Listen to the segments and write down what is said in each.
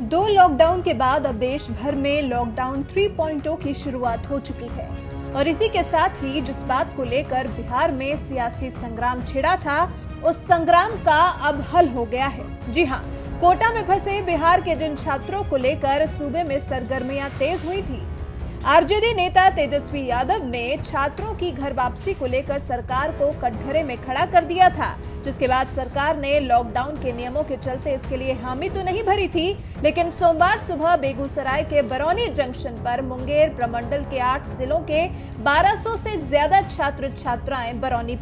दो लॉकडाउन के बाद अब देश भर में लॉकडाउन 3.0 की शुरुआत हो चुकी है और इसी के साथ ही जिस बात को लेकर बिहार में सियासी संग्राम छिड़ा था, उस संग्राम का अब हल हो गया है। जी हां, कोटा में फंसे बिहार के जिन छात्रों को लेकर सूबे में सरगर्मियां तेज हुई थी, आरजेडी नेता तेजस्वी यादव ने छात्रों की घर वापसी को लेकर सरकार को कटघरे में खड़ा कर दिया था, जिसके बाद सरकार ने लॉकडाउन के नियमों के चलते इसके लिए हामी तो नहीं भरी थी, लेकिन सोमवार सुबह बेगूसराय के बरौनी जंक्शन पर मुंगेर प्रमंडल के 8 जिलों के 1200 से ज्यादा छात्र छात्राएं बरौनी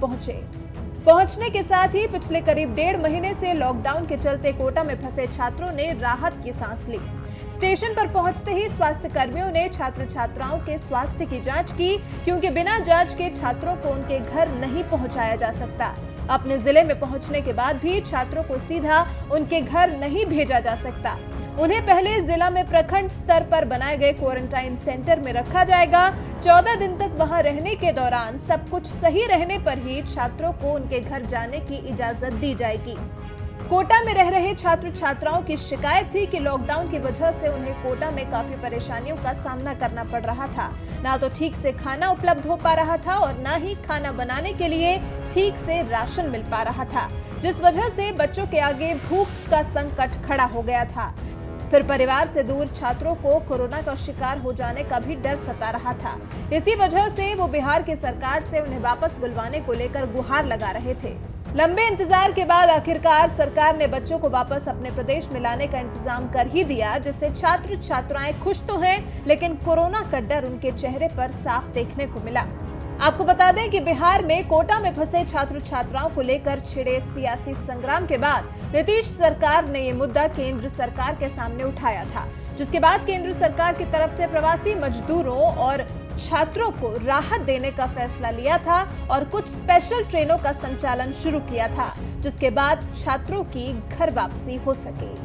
पहुंचने के साथ ही पिछले करीब 1.5 महीने से लॉकडाउन के चलते कोटा में फंसे छात्रों ने राहत की सांस ली। स्टेशन पर पहुंचते ही स्वास्थ्य कर्मियों ने छात्र छात्राओं के स्वास्थ्य की जांच की, क्योंकि बिना जांच के छात्रों को उनके घर नहीं पहुंचाया जा सकता। अपने जिले में पहुंचने के बाद भी छात्रों को सीधा उनके घर नहीं भेजा जा सकता। उन्हें पहले जिला में प्रखंड स्तर पर बनाए गए क्वारंटाइन सेंटर में रखा जाएगा। 14 दिन तक वहां रहने के दौरान सब कुछ सही रहने पर ही छात्रों को उनके घर जाने की इजाजत दी जाएगी। कोटा में रह रहे छात्र छात्राओं की शिकायत थी कि लॉकडाउन की वजह से उन्हें कोटा में काफी परेशानियों का सामना करना पड़ रहा था। ना तो ठीक से खाना उपलब्ध हो पा रहा था और ना ही खाना बनाने के लिए ठीक से राशन मिल पा रहा था, जिस वजह से बच्चों के आगे भूख का संकट खड़ा हो गया था। फिर परिवार से दूर छात्रों को कोरोना का शिकार हो जाने का भी डर सता रहा था। इसी वजह से वो बिहार की सरकार से उन्हें वापस बुलवाने को लेकर गुहार लगा रहे थे। लंबे इंतजार के बाद आखिरकार सरकार ने बच्चों को वापस अपने प्रदेश में लाने का इंतजाम कर ही दिया, जिससे छात्र छात्राएं खुश तो हैं, लेकिन कोरोना का डर उनके चेहरे पर साफ देखने को मिला। आपको बता दें कि बिहार में कोटा में फंसे छात्र छात्राओं को लेकर छिड़े सियासी संग्राम के बाद नीतीश सरकार ने ये मुद्दा केंद्र सरकार के सामने उठाया था, जिसके बाद केंद्र सरकार की तरफ से प्रवासी मजदूरों और छात्रों को राहत देने का फैसला लिया था और कुछ स्पेशल ट्रेनों का संचालन शुरू किया था, जिसके बाद छात्रों की घर वापसी हो सके।